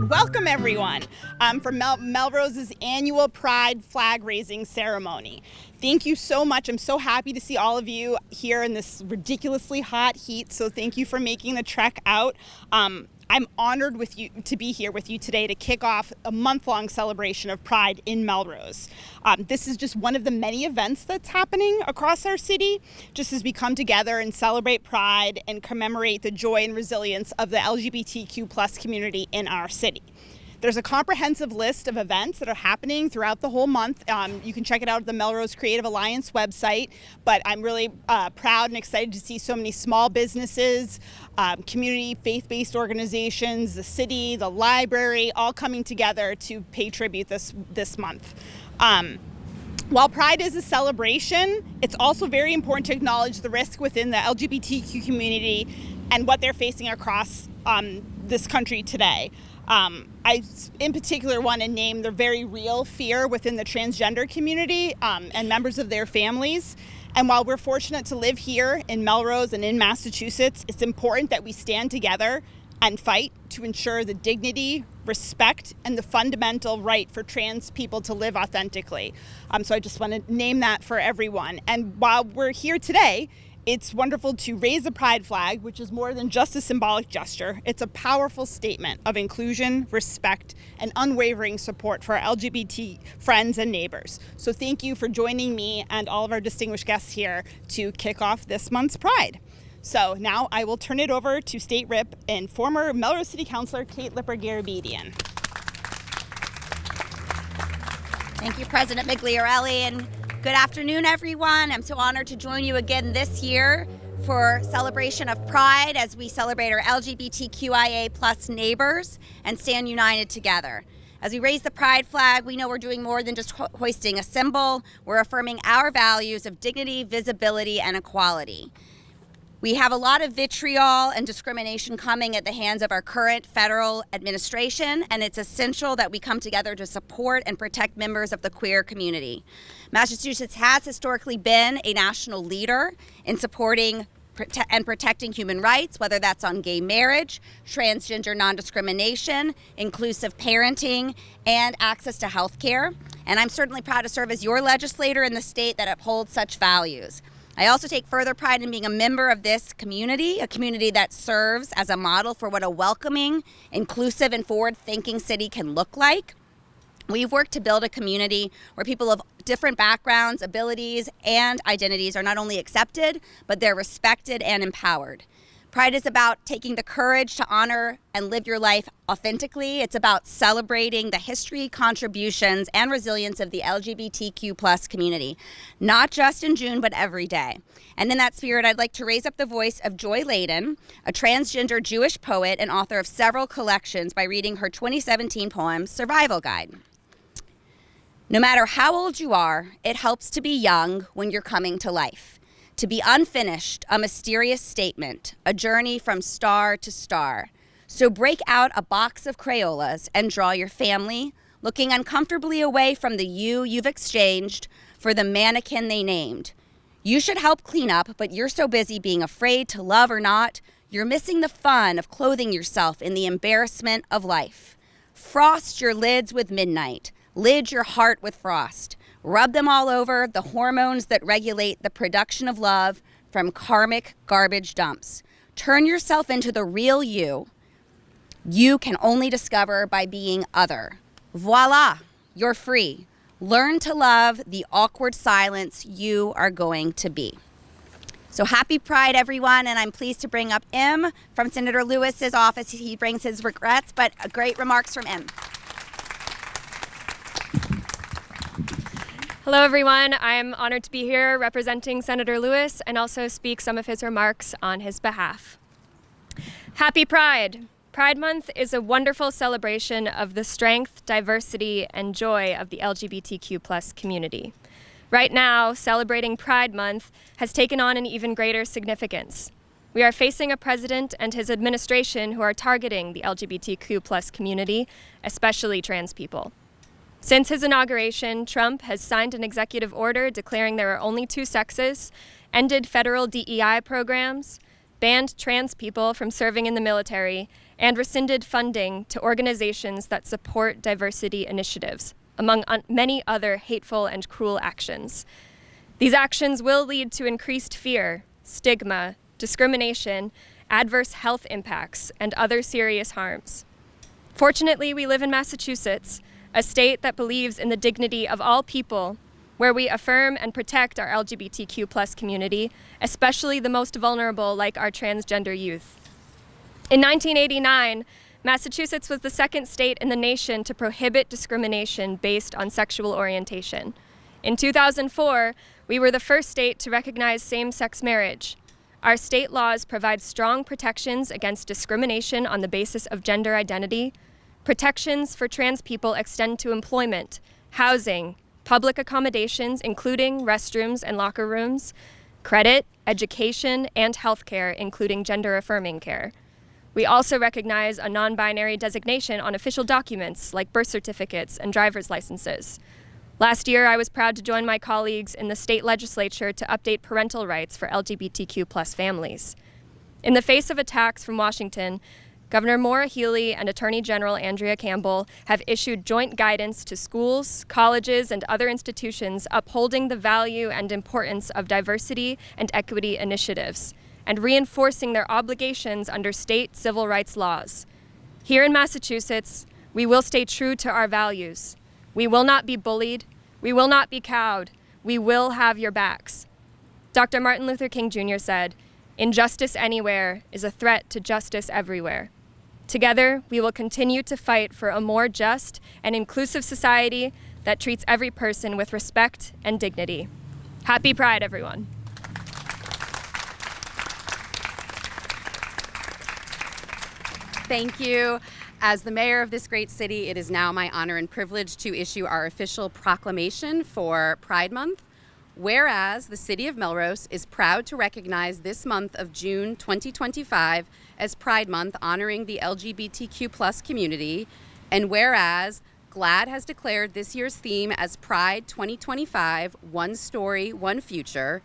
Welcome, everyone, for Melrose's annual Pride flag raising ceremony. Thank you so much. I'm so happy to see all of you here in this ridiculously hot heat, so thank you for making the trek out. I'm honored to be here with you today to kick off a month-long celebration of Pride in Melrose. This is just one of the many events that's happening across our city, just as we come together and celebrate Pride and commemorate the joy and resilience of the LGBTQ+ community in our city. There's a comprehensive list of events that are happening throughout the whole month. You can check it out at the Melrose Creative Alliance website, but I'm really proud and excited to see so many small businesses, community faith-based organizations, the city, the library, all coming together to pay tribute this month. While Pride is a celebration, it's also very important to acknowledge the risk within the LGBTQ community and what they're facing across this country today. I, in particular, want to name the very real fear within the transgender community and members of their families. And while we're fortunate to live here in Melrose and in Massachusetts, it's important that we stand together and fight to ensure the dignity, respect, and the fundamental right for trans people to live authentically. So I just want to name that for everyone. And while we're here today, it's wonderful to raise the Pride flag, which is more than just a symbolic gesture. It's a powerful statement of inclusion, respect, and unwavering support for our LGBT friends and neighbors. So thank you for joining me and all of our distinguished guests here to kick off this month's Pride. So now I will turn it over to State Rep and former Melrose City Councilor Kate Lipper-Garabedian. Thank you, President Migliorelli, and good afternoon, everyone. I'm so honored to join you again this year for celebration of Pride as we celebrate our LGBTQIA+ neighbors and stand united together. As we raise the Pride flag, we know we're doing more than just hoisting a symbol. We're affirming our values of dignity, visibility, and equality. We have a lot of vitriol and discrimination coming at the hands of our current federal administration, and it's essential that we come together to support and protect members of the queer community. Massachusetts has historically been a national leader in supporting and protecting human rights, whether that's on gay marriage, transgender non-discrimination, inclusive parenting, and access to health care. And I'm certainly proud to serve as your legislator in the state that upholds such values. I also take further pride in being a member of this community, a community that serves as a model for what a welcoming, inclusive, and forward-thinking city can look like. We've worked to build a community where people of different backgrounds, abilities, and identities are not only accepted, but they're respected and empowered. Pride is about taking the courage to honor and live your life authentically. It's about celebrating the history, contributions, and resilience of the LGBTQ+ community, not just in June, but every day. And in that spirit, I'd like to raise up the voice of Joy Ladin, a transgender Jewish poet and author of several collections, by reading her 2017 poem, Survival Guide. No matter how old you are, it helps to be young when you're coming to life. To be unfinished, a mysterious statement, a journey from star to star. So break out a box of Crayolas and draw your family, looking uncomfortably away from the you've exchanged for the mannequin they named. You should help clean up, but you're so busy being afraid to love or not, you're missing the fun of clothing yourself in the embarrassment of life. Frost your lids with midnight, lid your heart with frost. Rub them all over, the hormones that regulate the production of love from karmic garbage dumps. Turn yourself into the real you can only discover by being other. Voila, you're free. Learn to love the awkward silence you are going to be. So happy Pride, everyone, and I'm pleased to bring up M from Senator Lewis's office. He brings his regrets, but great remarks from M. Hello, everyone. I'm honored to be here representing Senator Lewis and also speak some of his remarks on his behalf. Happy Pride. Pride Month is a wonderful celebration of the strength, diversity, and joy of the LGBTQ+ community. Right now, celebrating Pride Month has taken on an even greater significance. We are facing a president and his administration who are targeting the LGBTQ+ community, especially trans people. Since his inauguration, Trump has signed an executive order declaring there are only two sexes, ended federal DEI programs, banned trans people from serving in the military, and rescinded funding to organizations that support diversity initiatives, among many other hateful and cruel actions. These actions will lead to increased fear, stigma, discrimination, adverse health impacts, and other serious harms. Fortunately, we live in Massachusetts, a state that believes in the dignity of all people, where we affirm and protect our LGBTQ+ community, especially the most vulnerable, like our transgender youth. In 1989, Massachusetts was the second state in the nation to prohibit discrimination based on sexual orientation. In 2004, we were the first state to recognize same-sex marriage. Our state laws provide strong protections against discrimination on the basis of gender identity. Protections for trans people extend to employment, housing, public accommodations, including restrooms and locker rooms, credit, education, and healthcare, including gender-affirming care. We also recognize a non-binary designation on official documents like birth certificates and driver's licenses. Last year, I was proud to join my colleagues in the state legislature to update parental rights for LGBTQ+ families. In the face of attacks from Washington, Governor Maura Healey and Attorney General Andrea Campbell have issued joint guidance to schools, colleges, and other institutions upholding the value and importance of diversity and equity initiatives and reinforcing their obligations under state civil rights laws. Here in Massachusetts, we will stay true to our values. We will not be bullied. We will not be cowed. We will have your backs. Dr. Martin Luther King Jr. said, "Injustice anywhere is a threat to justice everywhere." Together, we will continue to fight for a more just and inclusive society that treats every person with respect and dignity. Happy Pride, everyone. Thank you. As the mayor of this great city, it is now my honor and privilege to issue our official proclamation for Pride Month. Whereas the City of Melrose is proud to recognize this month of June 2025 as Pride Month, honoring the LGBTQ+ community, and whereas GLAAD has declared this year's theme as Pride 2025, One Story, One Future,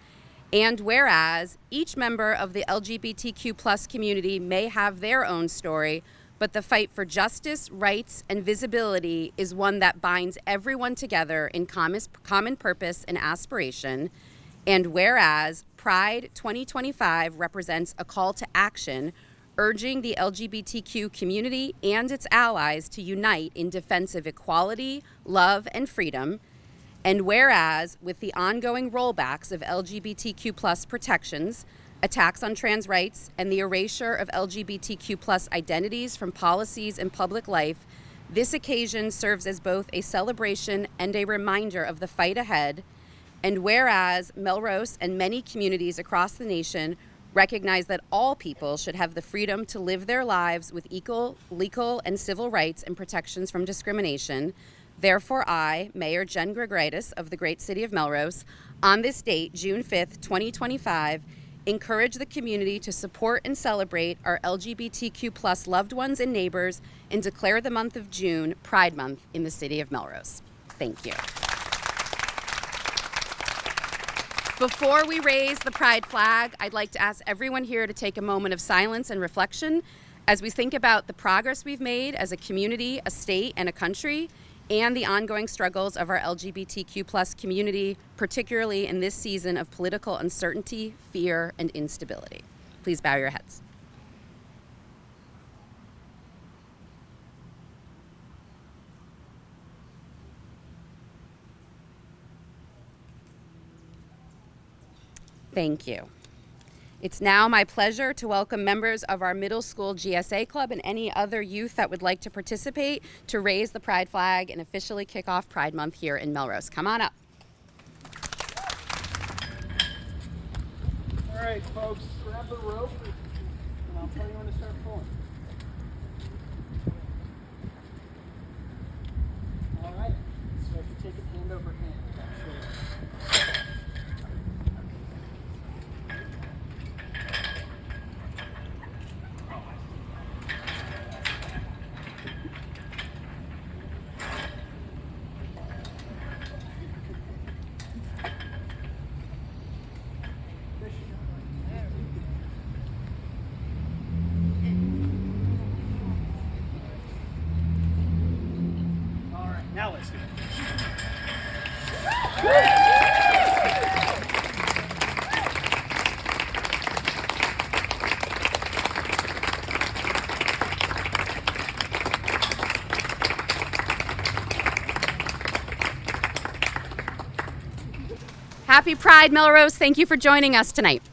and whereas each member of the LGBTQ+ community may have their own story, but the fight for justice, rights, and visibility is one that binds everyone together in common purpose and aspiration. And whereas Pride 2025 represents a call to action, urging the LGBTQ community and its allies to unite in defense of equality, love, and freedom. And whereas with the ongoing rollbacks of LGBTQ+ protections, attacks on trans rights, and the erasure of LGBTQ+ identities from policies and public life, this occasion serves as both a celebration and a reminder of the fight ahead. And whereas Melrose and many communities across the nation recognize that all people should have the freedom to live their lives with equal legal and civil rights and protections from discrimination, therefore I, Mayor Jen Gregoritis of the great city of Melrose, on this date, June 5th, 2025, encourage the community to support and celebrate our LGBTQ+ loved ones and neighbors and declare the month of June Pride Month in the city of Melrose. Thank you. Before we raise the pride flag, I'd like to ask everyone here to take a moment of silence and reflection as we think about the progress we've made as a community, a state, and a country, and the ongoing struggles of our LGBTQ+ community, particularly in this season of political uncertainty, fear, and instability. Please bow your heads. Thank you. It's now my pleasure to welcome members of our middle school GSA club and any other youth that would like to participate to raise the pride flag and officially kick off Pride Month here in Melrose. Come on up. All right, folks, grab the rope and I'll tell you when to start pulling. All right, so if you take it hand over hand, that's sure. Happy Pride, Melrose. Thank you for joining us tonight.